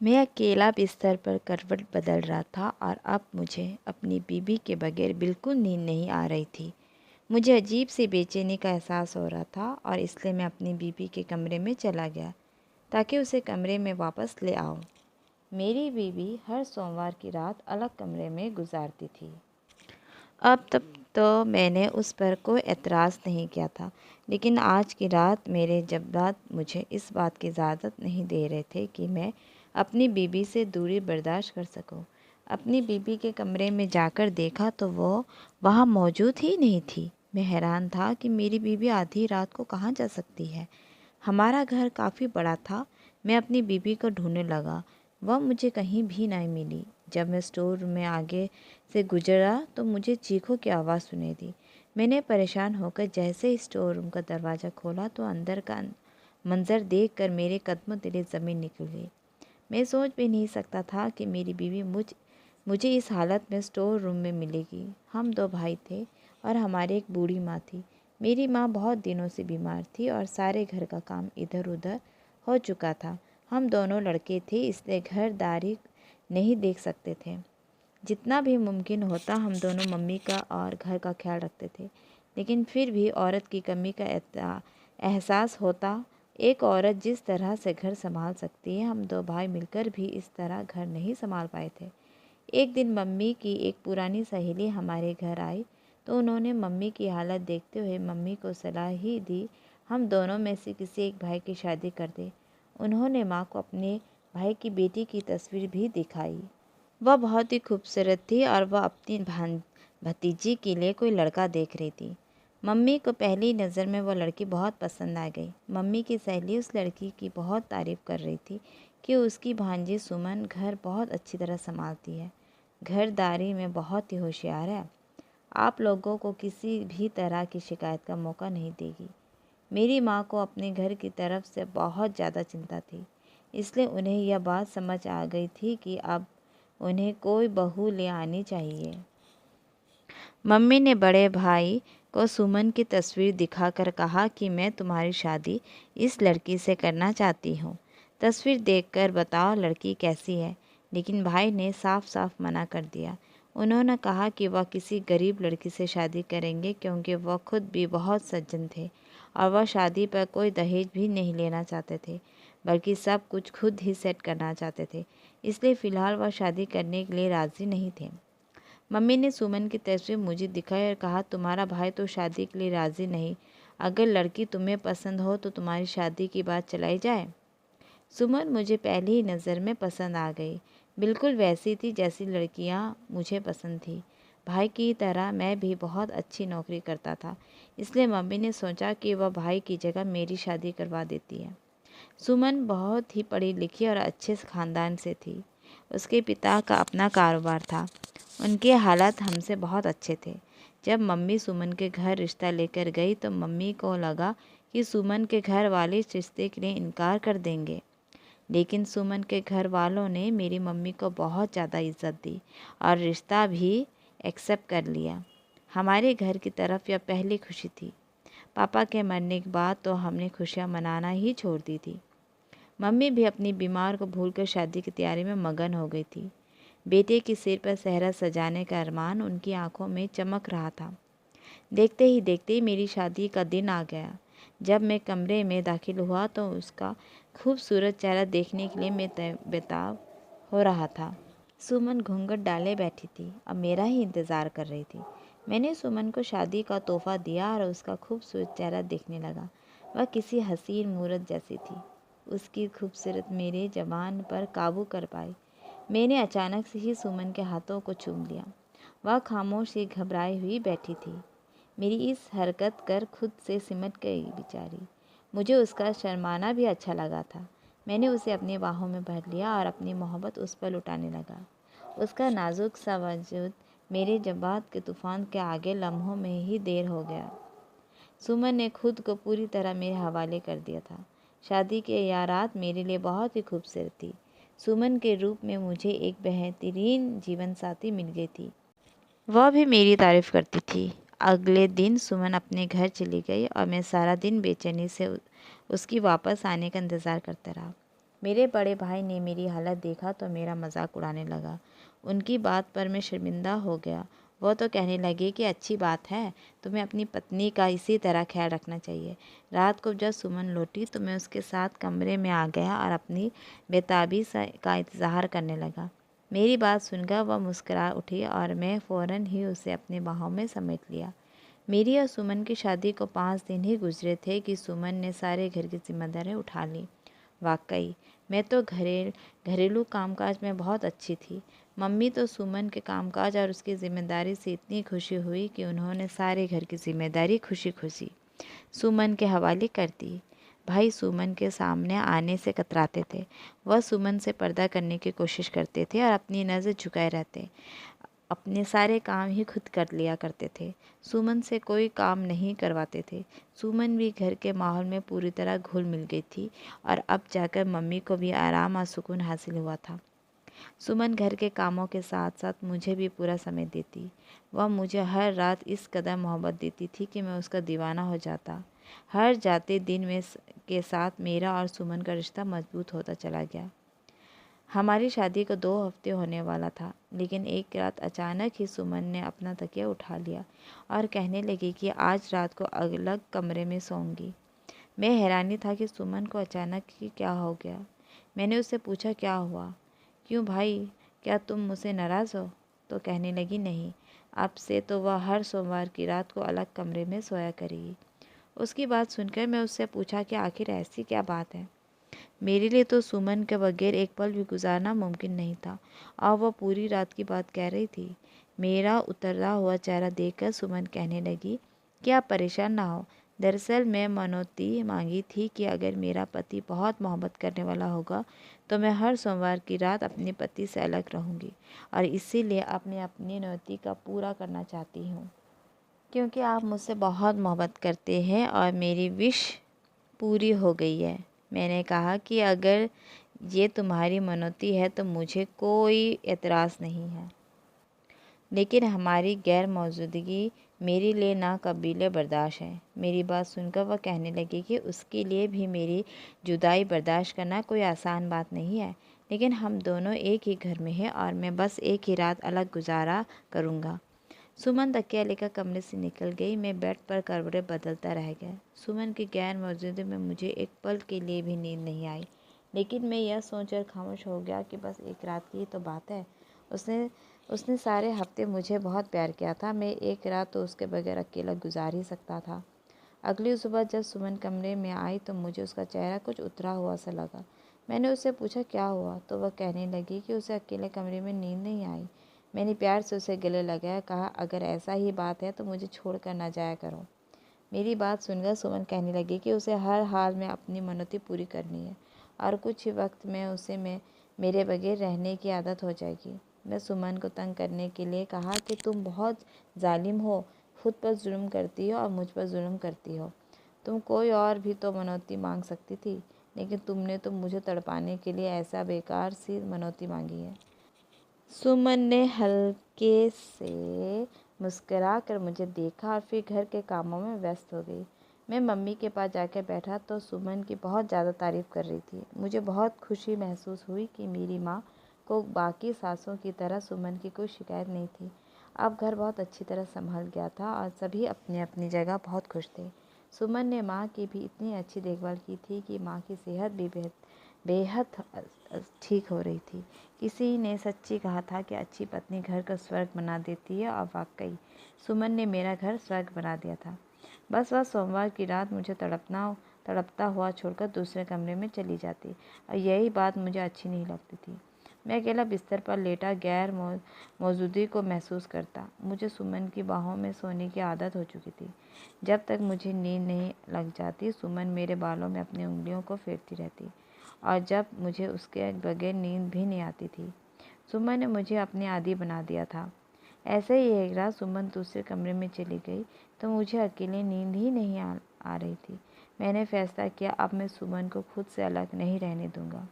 मैं अकेला बिस्तर पर करवट बदल रहा था और अब मुझे अपनी बीबी के बगैर बिल्कुल नींद नहीं आ रही थी। मुझे अजीब सी बेचैनी का एहसास हो रहा था और इसलिए मैं अपनी बीबी के कमरे में चला गया ताकि उसे कमरे में वापस ले आऊं। मेरी बीबी हर सोमवार की रात अलग कमरे में गुजारती थी। अब तक तो मैंने उस पर कोई एतराज़ नहीं किया था, लेकिन आज की रात मेरे जज़्बात मुझे इस बात की इजाज़त नहीं दे रहे थे कि मैं अपनी बीबी से दूरी बर्दाश्त कर सकूं। अपनी बीबी के कमरे में जाकर देखा तो वो वहाँ मौजूद ही नहीं थी। मैं हैरान था कि मेरी बीबी आधी रात को कहाँ जा सकती है। हमारा घर काफ़ी बड़ा था। मैं अपनी बीबी को ढूंढने लगा, वह मुझे कहीं भी नहीं मिली। जब मैं स्टोर रूम में आगे से गुजरा तो मुझे चीखों की आवाज़ सुनाई दी। मैंने परेशान होकर जैसे ही स्टोर रूम का दरवाज़ा खोला तो अंदर का मंजर देखकर मेरे कदमों तले ज़मीन निकल गई। मैं सोच भी नहीं सकता था कि मेरी बीवी मुझे इस हालत में स्टोर रूम में मिलेगी। हम दो भाई थे और हमारी एक बूढ़ी माँ थी। मेरी माँ बहुत दिनों से बीमार थी और सारे घर का काम इधर उधर हो चुका था। हम दोनों लड़के थे, इसलिए घरदारी नहीं देख सकते थे। जितना भी मुमकिन होता हम दोनों मम्मी का और घर का ख्याल रखते थे, लेकिन फिर भी औरत की कमी का एहसास होता। एक औरत जिस तरह से घर संभाल सकती है, हम दो भाई मिलकर भी इस तरह घर नहीं संभाल पाए थे। एक दिन मम्मी की एक पुरानी सहेली हमारे घर आई तो उन्होंने मम्मी की हालत देखते हुए मम्मी को सलाह ही दी, हम दोनों में से किसी एक भाई की शादी कर दे। उन्होंने माँ को अपने भाई की बेटी की तस्वीर भी दिखाई। वह बहुत ही खूबसूरत थी और वह अपनी भतीजी के लिए कोई लड़का देख रही थी। मम्मी को पहली नज़र में वह लड़की बहुत पसंद आ गई। मम्मी की सहेली उस लड़की की बहुत तारीफ़ कर रही थी कि उसकी भांजी सुमन घर बहुत अच्छी तरह संभालती है, घरदारी में बहुत ही होशियार है, आप लोगों को किसी भी तरह की शिकायत का मौका नहीं देगी। मेरी माँ को अपने घर की तरफ से बहुत ज़्यादा चिंता थी, इसलिए उन्हें यह बात समझ आ गई थी कि अब उन्हें कोई बहू ले आनी चाहिए। मम्मी ने बड़े भाई को सुमन की तस्वीर दिखाकर कहा कि मैं तुम्हारी शादी इस लड़की से करना चाहती हूँ। तस्वीर देखकर बताओ लड़की कैसी है। लेकिन भाई ने साफ साफ मना कर दिया। उन्होंने कहा कि वह किसी गरीब लड़की से शादी करेंगे क्योंकि वह खुद भी बहुत सज्जन थे और वह शादी पर कोई दहेज भी नहीं लेना चाहते थे, बल्कि सब कुछ खुद ही सेट करना चाहते थे। इसलिए फ़िलहाल वह शादी करने के लिए राज़ी नहीं थे। मम्मी ने सुमन की तस्वीर मुझे दिखाई और कहा, तुम्हारा भाई तो शादी के लिए राज़ी नहीं, अगर लड़की तुम्हें पसंद हो तो तुम्हारी शादी की बात चलाई जाए। सुमन मुझे पहली ही नज़र में पसंद आ गई। बिल्कुल वैसी थी जैसी लड़कियां मुझे पसंद थी। भाई की तरह मैं भी बहुत अच्छी नौकरी करता था, इसलिए मम्मी ने सोचा कि वह भाई की जगह मेरी शादी करवा देती है। सुमन बहुत ही पढ़ी लिखी और अच्छे ख़ानदान से थी। उसके पिता का अपना कारोबार था। उनके हालात हमसे बहुत अच्छे थे। जब मम्मी सुमन के घर रिश्ता लेकर गई तो मम्मी को लगा कि सुमन के घर वाले इस रिश्ते के लिए इनकार कर देंगे, लेकिन सुमन के घर वालों ने मेरी मम्मी को बहुत ज़्यादा इज्जत दी और रिश्ता भी एक्सेप्ट कर लिया। हमारे घर की तरफ यह पहली खुशी थी। पापा के मरने के बाद तो हमने खुशियाँ मनाना ही छोड़ दी थी। मम्मी भी अपनी बीमार को भूलकर शादी की तैयारी में मगन हो गई थी। बेटे के सिर पर सेहरा सजाने का अरमान उनकी आंखों में चमक रहा था। देखते ही देखते मेरी शादी का दिन आ गया। जब मैं कमरे में दाखिल हुआ तो उसका खूबसूरत चेहरा देखने के लिए मैं बेताब हो रहा था। सुमन घूंघट डाले बैठी थी और मेरा ही इंतज़ार कर रही थी। मैंने सुमन को शादी का तोहफा दिया और उसका खूबसूरत चेहरा देखने लगा। वह किसी हसीन मूरत जैसी थी। उसकी खूबसूरत मेरे ज़बान पर काबू कर पाई। मैंने अचानक से ही सुमन के हाथों को चूम लिया। वह खामोश सी घबराई हुई बैठी थी। मेरी इस हरकत कर खुद से सिमट गई बेचारी। मुझे उसका शर्माना भी अच्छा लगा था। मैंने उसे अपनी बाहों में भर लिया और अपनी मोहब्बत उस पर लुटाने लगा। उसका नाजुक सा वजूद मेरे जज्बात के तूफान के आगे लम्हों में ही देर हो गया। सुमन ने खुद को पूरी तरह मेरे हवाले कर दिया था। शादी की यह रात मेरे लिए बहुत ही खूबसूरत थी। सुमन के रूप में मुझे एक बेहतरीन जीवन साथी मिल गई थी। वह भी मेरी तारीफ़ करती थी। अगले दिन सुमन अपने घर चली गई और मैं सारा दिन बेचैनी से उसकी वापस आने का इंतज़ार करता रहा। मेरे बड़े भाई ने मेरी हालत देखा तो मेरा मजाक उड़ाने लगा। उनकी बात पर मैं शर्मिंदा हो गया। वो तो कहने लगे कि अच्छी बात है, तुम्हें अपनी पत्नी का इसी तरह ख्याल रखना चाहिए। रात को जब सुमन लौटी तो मैं उसके साथ कमरे में आ गया और अपनी बेताबी का इंतज़ार करने लगा। मेरी बात सुनकर वह मुस्कुरा उठी और मैं फ़ौरन ही उसे अपने बाहों में समेट लिया। मेरी और सुमन की शादी को 5 दिन ही गुजरे थे कि सुमन ने सारे घर की जिम्मेदारी उठा ली। वाकई मैं तो घरेलू कामकाज में बहुत अच्छी थी। मम्मी तो सुमन के कामकाज और उसकी जिम्मेदारी से इतनी खुशी हुई कि उन्होंने सारे घर की जिम्मेदारी खुशी खुशी सुमन के हवाले कर दी। भाई सुमन के सामने आने से कतराते थे। वह सुमन से पर्दा करने की कोशिश करते थे और अपनी नज़र झुकाए रहते। अपने सारे काम ही खुद कर लिया करते थे। सुमन से कोई काम नहीं करवाते थे। सुमन भी घर के माहौल में पूरी तरह घुल मिल गई थी और अब जाकर मम्मी को भी आराम और सुकून हासिल हुआ था। सुमन घर के कामों के साथ साथ मुझे भी पूरा समय देती। वह मुझे हर रात इस कदर मोहब्बत देती थी कि मैं उसका दीवाना हो जाता। हर जाते दिन में के साथ मेरा और सुमन का रिश्ता मजबूत होता चला गया। हमारी शादी को 2 हफ्ते होने वाला था, लेकिन एक रात अचानक ही सुमन ने अपना तकिया उठा लिया और कहने लगी कि आज रात को अलग कमरे में सोऊंगी। मैं हैरानी था कि सुमन को अचानक ही क्या हो गया। मैंने उससे पूछा, क्या हुआ? क्यों भाई, क्या तुम मुझसे नाराज़ हो? तो कहने लगी, नहीं, अब से तो वह हर सोमवार की रात को अलग कमरे में सोया करेगी। उसकी बात सुनकर मैं उससे पूछा कि आखिर ऐसी क्या बात है। मेरे लिए तो सुमन के बगैर एक पल भी गुजारना मुमकिन नहीं था और वह पूरी रात की बात कह रही थी। मेरा उतरता हुआ चेहरा देखकर सुमन कहने लगी कि आप परेशान ना हो। दरअसल मैं मनौती मांगी थी कि अगर मेरा पति बहुत मोहब्बत करने वाला होगा तो मैं हर सोमवार की रात अपने पति से अलग रहूँगी और इसीलिए अपनी अपनी मनौती का पूरा करना चाहती हूँ, क्योंकि आप मुझसे बहुत मोहब्बत करते हैं और मेरी विश पूरी हो गई है। मैंने कहा कि अगर ये तुम्हारी मनौती है तो मुझे कोई एतराज़ नहीं है, लेकिन हमारी गैर मौजूदगी मेरे लिए नाकाबिले बर्दाश्त है। मेरी बात सुनकर वह कहने लगी कि उसके लिए भी मेरी जुदाई बर्दाश्त करना कोई आसान बात नहीं है, लेकिन हम दोनों एक ही घर में हैं और मैं बस एक ही रात अलग गुजारा करूँगा। सुमन तकिया लेकर कमरे से निकल गई। मैं बेड पर करवटें बदलता रह गया। सुमन की गैर मौजूदगी में मुझे एक पल के लिए भी नींद नहीं आई, लेकिन मैं यह सोचकर खामोश हो गया कि बस एक रात की ही तो बात है। उसने उसने सारे हफ्ते मुझे बहुत प्यार किया था। मैं एक रात तो उसके बगैर अकेला गुजार ही सकता था। अगली सुबह जब सुमन कमरे में आई तो मुझे उसका चेहरा कुछ उतरा हुआ सा लगा। मैंने उससे पूछा, क्या हुआ? तो वह कहने लगी कि उसे अकेले कमरे में नींद नहीं आई। मैंने प्यार से उसे गले लगाया, कहा, अगर ऐसा ही बात है तो मुझे छोड़कर ना जाया करो। मेरी बात सुनकर सुमन कहने लगी कि उसे हर हाल में अपनी मनौती पूरी करनी है और कुछ ही वक्त में उसे मेरे बगैर रहने की आदत हो जाएगी। मैं सुमन को तंग करने के लिए कहा कि तुम बहुत जालिम हो, खुद पर जुल्म करती हो और मुझ पर जुल्म करती हो। तुम कोई और भी तो मनौती मांग सकती थी, लेकिन तुमने तो मुझे तड़पाने के लिए ऐसा बेकार सी मनौती मांगी है। सुमन ने हल्के से मुस्कुरा कर मुझे देखा और फिर घर के कामों में व्यस्त हो गई। मैं मम्मी के पास जाकर बैठा तो सुमन की बहुत ज़्यादा तारीफ़ कर रही थी। मुझे बहुत खुशी महसूस हुई कि मेरी माँ को बाकी सासों की तरह सुमन की कोई शिकायत नहीं थी। अब घर बहुत अच्छी तरह संभल गया था और सभी अपनी अपनी जगह बहुत खुश थे। सुमन ने माँ की भी इतनी अच्छी देखभाल की थी कि माँ की सेहत भी बेहद ठीक हो रही थी। किसी ने सच्ची कहा था कि अच्छी पत्नी घर का स्वर्ग बना देती है, और वाकई सुमन ने मेरा घर स्वर्ग बना दिया था। बस वह सोमवार की रात मुझे तड़पता हुआ छोड़कर दूसरे कमरे में चली जाती और यही बात मुझे अच्छी नहीं लगती थी। मैं अकेला बिस्तर पर लेटा गैर मौजूदगी को महसूस करता। मुझे सुमन की बाहों में सोने की आदत हो चुकी थी। जब तक मुझे नींद नहीं लग जाती सुमन मेरे बालों में अपनी उंगलियों को फेरती रहती और जब मुझे उसके बगैर नींद भी नहीं आती थी। सुमन ने मुझे अपनी आदी बना दिया था। ऐसे ही एक रात सुमन दूसरे कमरे में चली गई तो मुझे अकेले नींद ही नहीं आ रही थी। मैंने फैसला किया, अब मैं सुमन को खुद से अलग नहीं रहने दूंगा।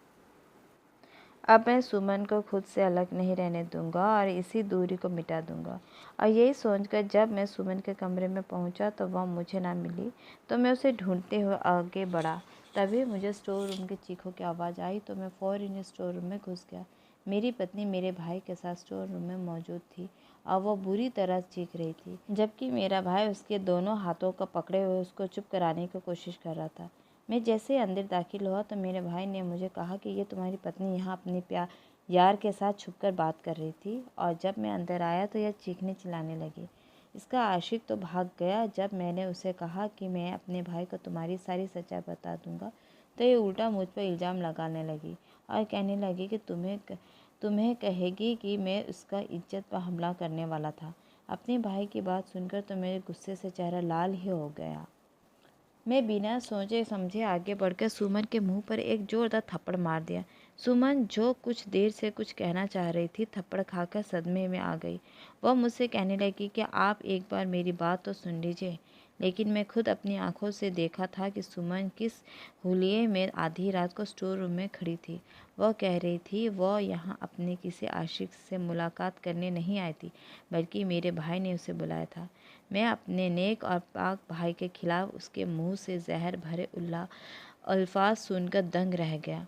और इसी दूरी को मिटा दूंगा। और यही सोचकर जब मैं सुमन के कमरे में पहुंचा तो वह मुझे ना मिली, तो मैं उसे ढूंढते हुए आगे बढ़ा। तभी मुझे स्टोर रूम की चीखों की आवाज़ आई तो मैं फ़ौरन स्टोर रूम में घुस गया। मेरी पत्नी मेरे भाई के साथ स्टोर रूम में मौजूद थी और वह बुरी तरह चीख रही थी, जबकि मेरा भाई उसके दोनों हाथों को पकड़े हुए उसको चुप कराने की कोशिश कर रहा था। मैं जैसे ही अंदर दाखिल हुआ तो मेरे भाई ने मुझे कहा कि ये तुम्हारी पत्नी यहाँ अपने यार के साथ छुपकर बात कर रही थी, और जब मैं अंदर आया तो यह चीखने चिल्लाने लगी। इसका आशिक तो भाग गया। जब मैंने उसे कहा कि मैं अपने भाई को तुम्हारी सारी सच्चाई बता दूंगा तो ये उल्टा मुझ पर इल्ज़ाम लगाने लगी और कहने लगी कि तुम्हें कहेगी कि मैं उसका इज्जत पर हमला करने वाला था। अपने भाई की बात सुनकर तो मेरे गुस्से से चेहरा लाल ही हो गया। मैं बिना सोचे समझे आगे बढ़कर सुमन के मुंह पर एक जोरदार थप्पड़ मार दिया। सुमन, जो कुछ देर से कुछ कहना चाह रही थी, थप्पड़ खाकर सदमे में आ गई। वह मुझसे कहने लगी कि आप एक बार मेरी बात तो सुन लीजिए। लेकिन मैं खुद अपनी आंखों से देखा था कि सुमन किस हुलिये में आधी रात को स्टोर रूम में खड़ी थी। वह कह रही थी वह यहाँ अपने किसी आशिक से मुलाकात करने नहीं आई थी, बल्कि मेरे भाई ने उसे बुलाया था। मैं अपने नेक और पाक भाई के खिलाफ उसके मुंह से जहर भरे अल्फाज सुनकर दंग रह गया।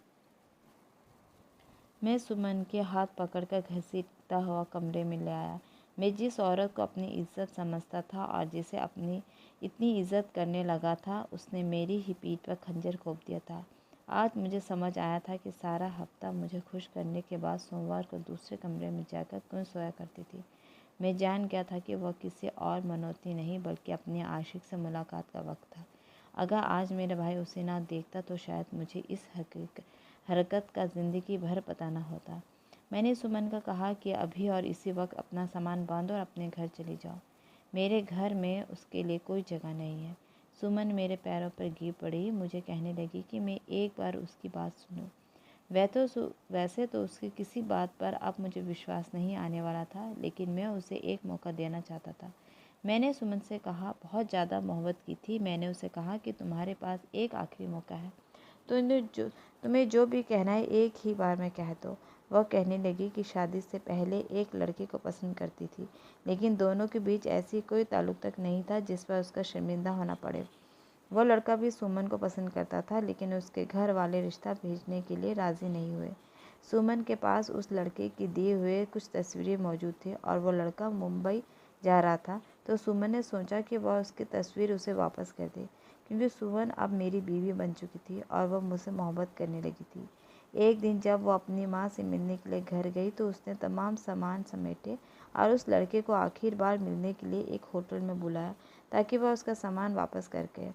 मैं सुमन के हाथ पकड़कर घसीटता हुआ कमरे में ले आया। मैं जिस औरत को अपनी इज्जत समझता था और जिसे अपनी इतनी इज्जत करने लगा था, उसने मेरी ही पीठ पर खंजर घोंप दिया था। आज मुझे समझ आया था कि सारा हफ्ता मुझे खुश करने के बाद सोमवार को दूसरे कमरे में जाकर क्यों सोया करती थी। मैं जान गया था कि वह किसी और मनौती नहीं बल्कि अपने आशिक से मुलाकात का वक्त था। अगर आज मेरा भाई उसे ना देखता तो शायद मुझे इस हरकत का ज़िंदगी भर पता न होता। मैंने सुमन का कहा कि अभी और इसी वक्त अपना सामान बांधो और अपने घर चली जाओ। मेरे घर में उसके लिए कोई जगह नहीं है। सुमन मेरे पैरों पर गिर पड़ी। मुझे कहने लगी कि मैं एक बार उसकी बात सुनूं। वैसे तो उसकी किसी बात पर अब मुझे विश्वास नहीं आने वाला था, लेकिन मैं उसे एक मौका देना चाहता था। मैंने सुमन से कहा, बहुत ज़्यादा मोहब्बत की थी। मैंने उसे कहा कि तुम्हारे पास एक आखिरी मौका है, तुम्हें जो भी कहना है एक ही बार में कह दो। वह कहने लगी कि शादी से पहले एक लड़के को पसंद करती थी, लेकिन दोनों के बीच ऐसी कोई ताल्लुक तक नहीं था जिस पर उसका शर्मिंदा होना पड़े। वह लड़का भी सुमन को पसंद करता था, लेकिन उसके घर वाले रिश्ता भेजने के लिए राज़ी नहीं हुए। सुमन के पास उस लड़के की दिए हुए कुछ तस्वीरें मौजूद थी और वह लड़का मुंबई जा रहा था, तो सुमन ने सोचा कि वह उसकी तस्वीर उसे वापस कर दे, क्योंकि सुमन अब मेरी बीवी बन चुकी थी और वह मुझसे मोहब्बत करने लगी थी। एक दिन जब वह अपनी माँ से मिलने के लिए घर गई तो उसने तमाम सामान समेटे और उस लड़के को आखिर बार मिलने के लिए एक होटल में बुलाया, ताकि वह उसका सामान वापस करके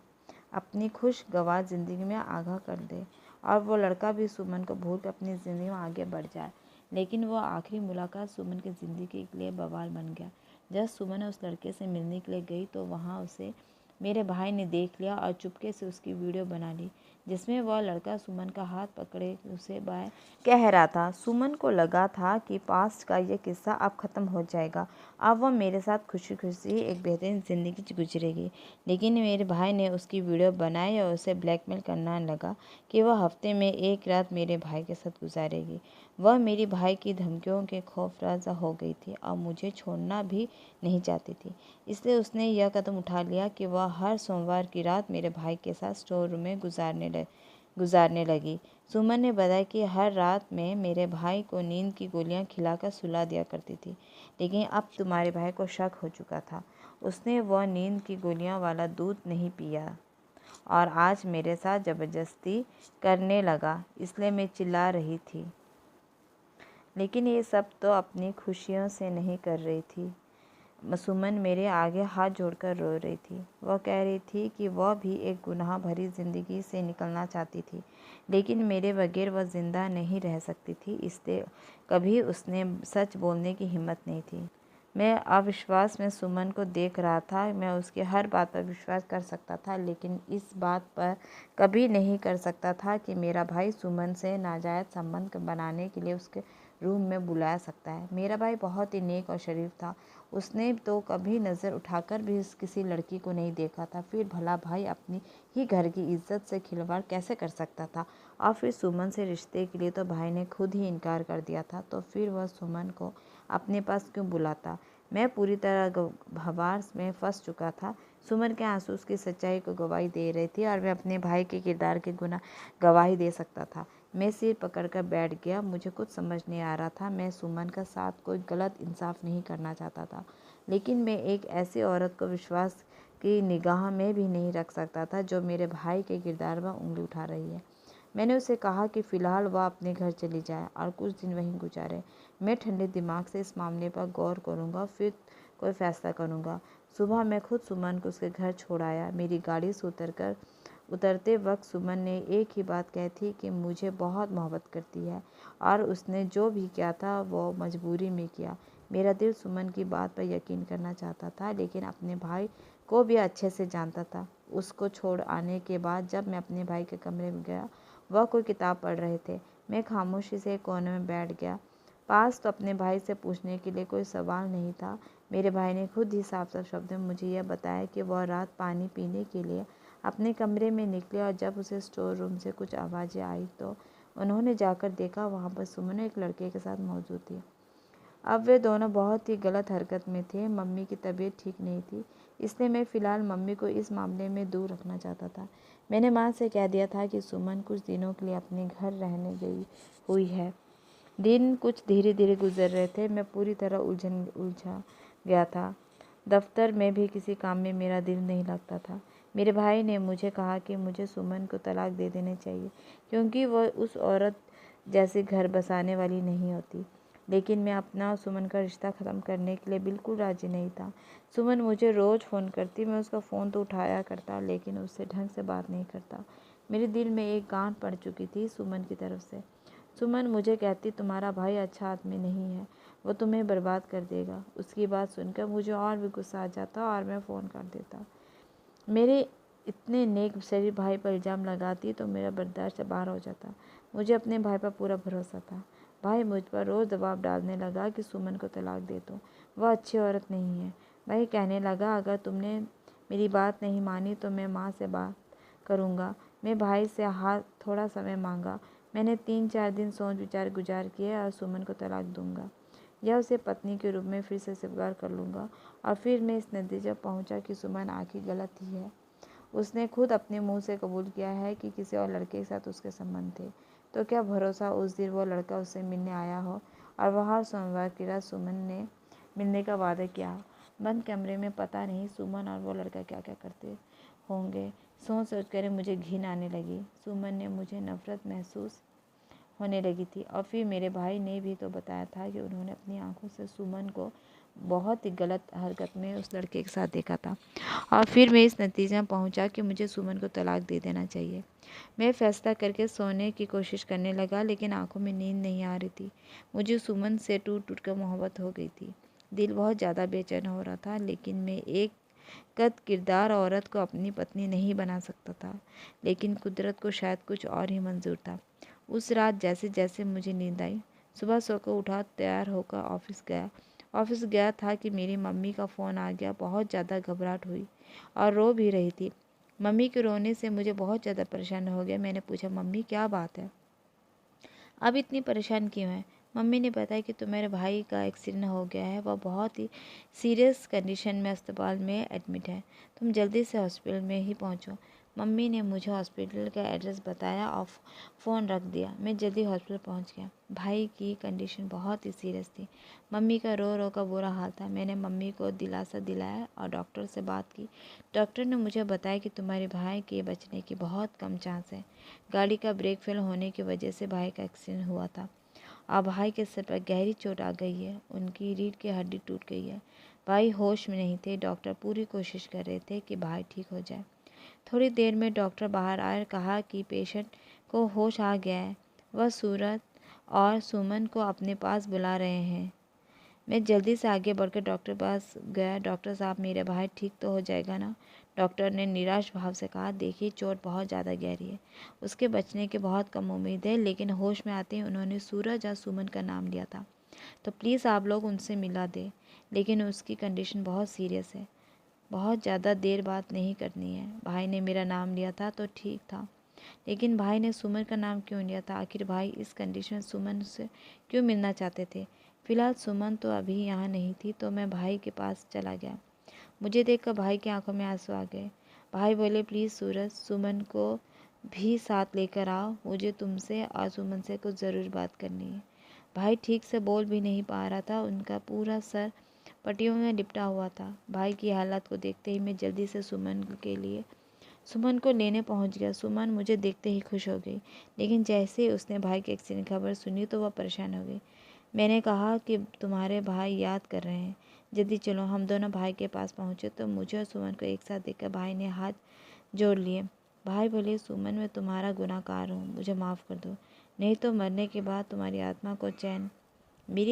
अपनी खुशगवार ज़िंदगी में आगाह कर दे और वो लड़का भी सुमन को भूल कर अपनी ज़िंदगी में आगे बढ़ जाए। लेकिन वो आखिरी मुलाकात सुमन की ज़िंदगी के लिए बवाल बन गया। जब सुमन उस लड़के से मिलने के लिए गई तो वहाँ उसे मेरे भाई ने देख लिया और चुपके से उसकी वीडियो बना ली, जिसमें वह लड़का सुमन का हाथ पकड़े उसे बाय कह रहा था। सुमन को लगा था कि पास्ट का यह किस्सा अब ख़त्म हो जाएगा, अब वह मेरे साथ खुशी खुशी एक बेहतरीन ज़िंदगी गुजरेगी। लेकिन मेरे भाई ने उसकी वीडियो बनाई और उसे ब्लैकमेल करना लगा कि वह हफ्ते में एक रात मेरे भाई के साथ गुजारेगी। वह मेरे भाई की धमकियों के खौफजदा हो गई थी और मुझे छोड़ना भी नहीं चाहती थी। इसलिए उसने यह कदम उठा लिया कि वह हर सोमवार की रात मेरे भाई के साथ स्टोर रूम में गुजारने लगी। सुमन ने बताया कि हर रात में मेरे भाई को नींद की गोलियां खिलाकर सुला दिया करती थी, लेकिन अब तुम्हारे भाई को शक हो चुका था। उसने वह नींद की गोलियां वाला दूध नहीं पिया और आज मेरे साथ ज़बरदस्ती करने लगा, इसलिए मैं चिल्ला रही थी। लेकिन ये सब तो अपनी खुशियों से नहीं कर रही थी। सुमन मेरे आगे हाथ जोड़कर रो रही थी। वह कह रही थी कि वह भी एक गुनाह भरी ज़िंदगी से निकलना चाहती थी, लेकिन मेरे बगैर वह ज़िंदा नहीं रह सकती थी, इसलिए कभी उसने सच बोलने की हिम्मत नहीं थी। मैं अविश्वास में सुमन को देख रहा था। मैं उसकी हर बात पर विश्वास कर सकता था, लेकिन इस बात पर कभी नहीं कर सकता था कि मेरा भाई सुमन से नाजायज़ संबंध बनाने के लिए उसके रूम में बुला सकता है। मेरा भाई बहुत ही नेक और शरीफ था। उसने तो कभी नज़र उठाकर भी किसी लड़की को नहीं देखा था। फिर भला भाई अपनी ही घर की इज्जत से खिलवाड़ कैसे कर सकता था? और फिर सुमन से रिश्ते के लिए तो भाई ने खुद ही इनकार कर दिया था, तो फिर वह सुमन को अपने पास क्यों बुलाता? मैं पूरी तरह भंवर में फंस चुका था। सुमन के आंसू उसकी सच्चाई को गवाही दे रही थी और मैं अपने भाई के किरदार के गुना गवाही दे सकता था। मैं सिर पकड़कर बैठ गया। मुझे कुछ समझ नहीं आ रहा था। मैं सुमन का साथ कोई गलत इंसाफ नहीं करना चाहता था, लेकिन मैं एक ऐसी औरत को विश्वास की निगाह में भी नहीं रख सकता था जो मेरे भाई के किरदार पर उंगली उठा रही है। मैंने उसे कहा कि फ़िलहाल वह अपने घर चली जाए और कुछ दिन वहीं गुजारे। मैं ठंडे दिमाग से इस मामले पर गौर करूँगा, फिर कोई फ़ैसला करूँगा। सुबह मैं खुद सुमन को उसके घर छोड़ आया। मेरी गाड़ी से उतरते वक्त सुमन ने एक ही बात कही थी कि मुझे बहुत मोहब्बत करती है और उसने जो भी किया था वो मजबूरी में किया। मेरा दिल सुमन की बात पर यकीन करना चाहता था, लेकिन अपने भाई को भी अच्छे से जानता था। उसको छोड़ आने के बाद जब मैं अपने भाई के कमरे में गया, वह कोई किताब पढ़ रहे थे। मैं खामोशी से एक कोने में बैठ गया। पास तो अपने भाई से पूछने के लिए कोई सवाल नहीं था। मेरे भाई ने खुद ही साफ साफ शब्दों में मुझे यह बताया कि वह रात पानी पीने के लिए अपने कमरे में निकले और जब उसे स्टोर रूम से कुछ आवाज़ें आई तो उन्होंने जाकर देखा वहाँ पर सुमन एक लड़के के साथ मौजूद थी। अब वे दोनों बहुत ही गलत हरकत में थे। मम्मी की तबीयत ठीक नहीं थी, इसलिए मैं फ़िलहाल मम्मी को इस मामले में दूर रखना चाहता था। मैंने माँ से कह दिया था कि सुमन कुछ दिनों के लिए अपने घर रहने गई हुई है। दिन कुछ धीरे धीरे गुजर रहे थे। मैं पूरी तरह उलझा गया था। दफ्तर में भी किसी काम में मेरा दिल नहीं लगता था। मेरे भाई ने मुझे कहा कि मुझे सुमन को तलाक दे देनी चाहिए, क्योंकि वह उस औरत जैसे घर बसाने वाली नहीं होती। लेकिन मैं अपना और सुमन का रिश्ता ख़त्म करने के लिए बिल्कुल राज़ी नहीं था। सुमन मुझे रोज़ फ़ोन करती। मैं उसका फ़ोन तो उठाया करता, लेकिन उससे ढंग से बात नहीं करता। मेरे दिल में एक गांठ पड़ चुकी थी सुमन की तरफ से। सुमन मुझे कहती, तुम्हारा भाई अच्छा आदमी नहीं है, वो तुम्हें बर्बाद कर देगा। उसकी बात सुनकर मुझे और भी गुस्सा आ जाता और मैं फ़ोन कर देता। मेरे इतने नेक शरीर भाई पर इल्ज़ाम लगाती तो मेरा बर्दाश्त से बाहर हो जाता। मुझे अपने भाई पर पूरा भरोसा था। भाई मुझ पर रोज़ दबाव डालने लगा कि सुमन को तलाक दे दो, वह अच्छी औरत नहीं है। भाई कहने लगा, अगर तुमने मेरी बात नहीं मानी तो मैं माँ से बात करूँगा। मैं भाई से हाथ थोड़ा समय मांगा। मैंने 3-4 दिन सोच विचार गुजार किए और सुमन को तलाक दूंगा या उसे पत्नी के रूप में फिर से स्वीकार कर लूँगा। और फिर मैं इस नतीजे पहुँचा कि सुमन आखिर गलत ही है। उसने खुद अपने मुंह से कबूल किया है कि किसी और लड़के के साथ उसके संबंध थे। तो क्या भरोसा उस दिन वो लड़का उससे मिलने आया हो और वह हर सोमवार की रात सुमन ने मिलने का वादा किया हो। बंद कमरे में पता नहीं सुमन और वो लड़का क्या क्या करते होंगे। सोच सोच कर मुझे घिन आने लगी। सुमन ने मुझे नफरत महसूस होने लगी थी। और फिर मेरे भाई ने भी तो बताया था कि उन्होंने अपनी आंखों से सुमन को बहुत ही गलत हरकत में उस लड़के के साथ देखा था। और फिर मैं इस नतीजे में पहुंचा कि मुझे सुमन को तलाक दे देना चाहिए। मैं फैसला करके सोने की कोशिश करने लगा, लेकिन आंखों में नींद नहीं आ रही थी। मुझे सुमन से टूट टूट कर मोहब्बत हो गई थी। दिल बहुत ज़्यादा बेचैन हो रहा था, लेकिन मैं एक कद किरदार औरत को अपनी पत्नी नहीं बना सकता था। लेकिन कुदरत को शायद कुछ और ही मंजूर था। उस रात जैसे जैसे मुझे नींद आई, सुबह सोकर उठा, तैयार होकर ऑफिस गया था कि मेरी मम्मी का फ़ोन आ गया। बहुत ज़्यादा घबराहट हुई और रो भी रही थी। मम्मी के रोने से मुझे बहुत ज़्यादा परेशान हो गया। मैंने पूछा, मम्मी क्या बात है, अब इतनी परेशान क्यों है? मम्मी ने बताया कि तुम्हारे भाई का एक्सीडेंट हो गया है, वह बहुत ही सीरियस कंडीशन में अस्पताल में एडमिट है, तुम जल्दी से हॉस्पिटल में ही पहुंचो। मम्मी ने मुझे हॉस्पिटल का एड्रेस बताया और फ़ोन रख दिया। मैं जल्दी हॉस्पिटल पहुंच गया। भाई की कंडीशन बहुत ही सीरियस थी। मम्मी का रो रो का बुरा हाल था। मैंने मम्मी को दिलासा दिलाया और डॉक्टर से बात की। डॉक्टर ने मुझे बताया कि तुम्हारे भाई के बचने की बहुत कम चांस है। गाड़ी का ब्रेक फेल होने की वजह से भाई का एक्सीडेंट हुआ था और भाई के सिर पर गहरी चोट आ गई है। उनकी रीढ़ की हड्डी टूट गई है। भाई होश में नहीं थे। डॉक्टर पूरी कोशिश कर रहे थे कि भाई ठीक हो जाए। थोड़ी देर में डॉक्टर बाहर आए, कहा कि पेशेंट को होश आ गया है, वह सूरत और सुमन को अपने पास बुला रहे हैं। मैं जल्दी से आगे बढ़कर डॉक्टर पास गया। डॉक्टर साहब, मेरा भाई ठीक तो हो जाएगा ना? डॉक्टर ने निराश भाव से कहा, देखिए चोट बहुत ज़्यादा गहरी है, उसके बचने की बहुत कम उम्मीद है। लेकिन होश में आते ही उन्होंने सूरज और सुमन का नाम लिया था, तो प्लीज़ आप लोग उनसे मिला दें। लेकिन उसकी कंडीशन बहुत सीरियस है, बहुत ज़्यादा देर बात नहीं करनी है। भाई ने मेरा नाम लिया था तो ठीक था, लेकिन भाई ने सुमन का नाम क्यों लिया था? आखिर भाई इस कंडीशन में सुमन से क्यों मिलना चाहते थे? फिलहाल सुमन तो अभी यहाँ नहीं थी, तो मैं भाई के पास चला गया। मुझे देखकर भाई की आंखों में आंसू आ गए। भाई बोले, प्लीज़ सूरज, सुमन को भी साथ लेकर आओ, मुझे तुमसे और सुमन से कुछ ज़रूर बात करनी है। भाई ठीक से बोल भी नहीं पा रहा था, उनका पूरा सर पट्टियों में लिपटा हुआ था। भाई की हालत को देखते ही मैं जल्दी से सुमन को लेने पहुंच गया। सुमन मुझे देखते ही खुश हो गई, लेकिन जैसे ही उसने भाई के एक्सीडेंट की खबर सुनी तो वह परेशान हो गई। मैंने कहा कि तुम्हारे भाई याद कर रहे हैं, जल्दी चलो। हम दोनों भाई के पास पहुंचे तो मुझे और सुमन को एक साथ देखकर भाई ने हाथ जोड़ लिए। भाई बोले, सुमन, मैं तुम्हारा गुनहगार हूँ, मुझे माफ़ कर दो, नहीं तो मरने के बाद मेरी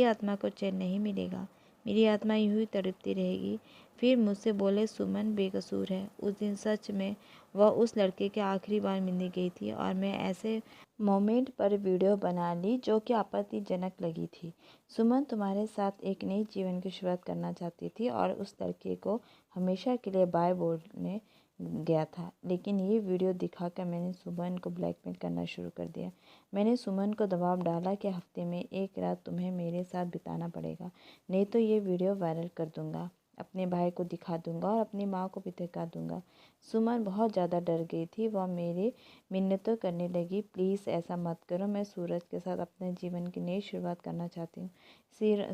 आत्मा को चैन नहीं मिलेगा। मेरी आत्मा यूं ही तड़पती रहेगी। फिर मुझसे बोले, सुमन बेकसूर है। उस दिन सच में वह उस लड़के के आखिरी बार मिलने गई थी और मैं ऐसे मोमेंट पर वीडियो बना ली जो कि आपत्तिजनक लगी थी। सुमन तुम्हारे साथ एक नई जीवन की शुरुआत करना चाहती थी और उस लड़के को हमेशा के लिए बाय बोलने गया था। लेकिन ये वीडियो दिखाकर मैंने सुमन को ब्लैकमेल करना शुरू कर दिया। मैंने सुमन को दबाव डाला कि हफ्ते में एक रात तुम्हें मेरे साथ बिताना पड़ेगा, नहीं तो ये वीडियो वायरल कर दूंगा, अपने भाई को दिखा दूंगा और अपनी माँ को भी दिखा दूंगा। सुमन बहुत ज़्यादा डर गई थी। वह मेरे मिन्नतों करने लगी, प्लीज़ ऐसा मत करो, मैं सूरज के साथ अपने जीवन की नई शुरुआत करना चाहती हूँ।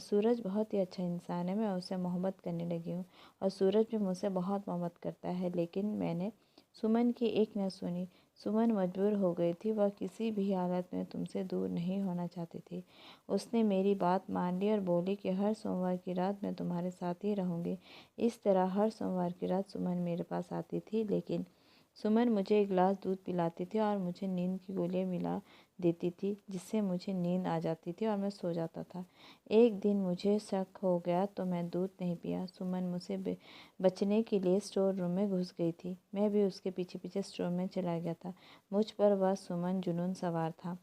सूरज बहुत ही अच्छा इंसान है, मैं उससे मोहब्बत करने लगी हूँ और सूरज भी मुझसे बहुत मोहब्बत करता है। लेकिन मैंने सुमन की एक न सुनी। सुमन मजबूर हो गई थी, वह किसी भी हालत में तुमसे दूर नहीं होना चाहती थी। उसने मेरी बात मान ली और बोली कि हर सोमवार की रात मैं तुम्हारे साथ ही रहूँगी। इस तरह हर सोमवार की रात सुमन मेरे पास आती थी, लेकिन सुमन मुझे एक गिलास दूध पिलाती थी और मुझे नींद की गोलियां मिला देती थी, जिससे मुझे नींद आ जाती थी और मैं सो जाता था। एक दिन मुझे शक हो गया तो मैं दूध नहीं पिया। सुमन मुझसे बचने के लिए स्टोर रूम में घुस गई थी। मैं भी उसके पीछे पीछे स्टोर में चला गया था। मुझ पर वह सुमन जुनून सवार था।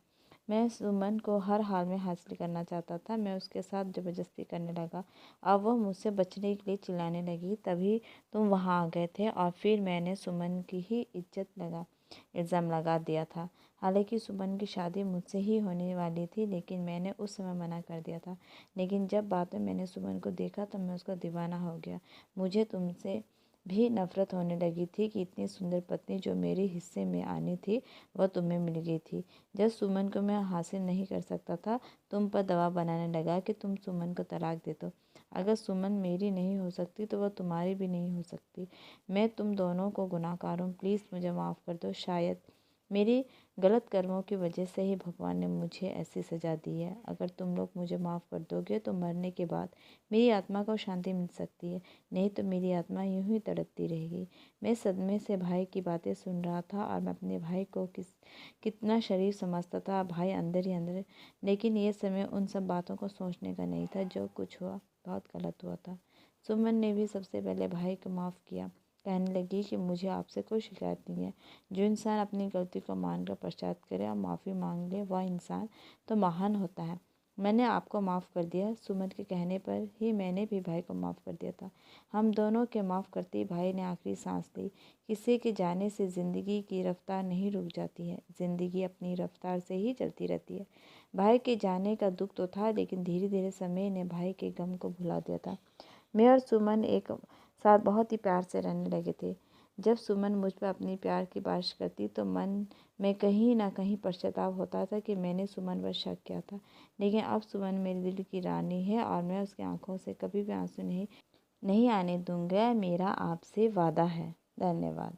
मैं सुमन को हर हाल में हासिल करना चाहता था। मैं उसके साथ ज़बरदस्ती करने लगा। अब वह मुझसे बचने के लिए चिल्लाने लगी। तभी तुम वहाँ आ गए थे और फिर मैंने सुमन की ही इल्ज़ाम लगा दिया था। हालांकि सुमन की शादी मुझसे ही होने वाली थी, लेकिन मैंने उस समय मना कर दिया था। लेकिन जब बाद में मैंने सुमन को देखा तो मैं उसका दीवाना हो गया। मुझे तुमसे भी नफ़रत होने लगी थी कि इतनी सुंदर पत्नी जो मेरे हिस्से में आनी थी वह तुम्हें मिल गई थी। जब सुमन को मैं हासिल नहीं कर सकता था, तुम पर दबाव बनाने लगा कि तुम सुमन को तलाक दे दो। अगर सुमन मेरी नहीं हो सकती तो वह तुम्हारी भी नहीं हो सकती। मैं तुम दोनों को गुनाहगार हूँ, प्लीज़ मुझे माफ़ कर दो। शायद मेरी गलत कर्मों की वजह से ही भगवान ने मुझे ऐसी सज़ा दी है। अगर तुम लोग मुझे माफ़ कर दोगे तो मरने के बाद मेरी आत्मा को शांति मिल सकती है, नहीं तो मेरी आत्मा यूं ही तड़पती रहेगी। मैं सदमे से भाई की बातें सुन रहा था और मैं अपने भाई को कितना शरीफ समझता था, भाई अंदर ही अंदर। लेकिन ये समय उन सब बातों को सोचने का नहीं था। जो कुछ हुआ बहुत गलत हुआ था। सुमन ने भी सबसे पहले भाई को माफ़ किया। कहने लगी कि मुझे आपसे कोई शिकायत नहीं है। जो इंसान अपनी गलती को मानकर पश्चाताप करे और माफ़ी मांग ले, वह इंसान तो महान होता है। मैंने आपको माफ़ कर दिया। सुमन के कहने पर ही मैंने भी भाई को माफ़ कर दिया था। हम दोनों के माफ़ करते ही भाई ने आखिरी सांस ली। किसी के जाने से ज़िंदगी की रफ्तार नहीं रुक जाती है, ज़िंदगी अपनी रफ्तार से ही चलती रहती है। भाई के जाने का दुख तो था, लेकिन धीरे धीरे समय ने भाई के गम को भुला दिया था। मैं और सुमन एक साथ बहुत ही प्यार से रहने लगे थे। जब सुमन मुझ पर अपनी प्यार की बारिश करती तो मन में कहीं ना कहीं पश्चाताप होता था कि मैंने सुमन पर शक किया था। लेकिन अब सुमन मेरे दिल की रानी है और मैं उसकी आंखों से कभी भी आंसू नहीं आने दूंगा। मेरा आपसे वादा है। धन्यवाद।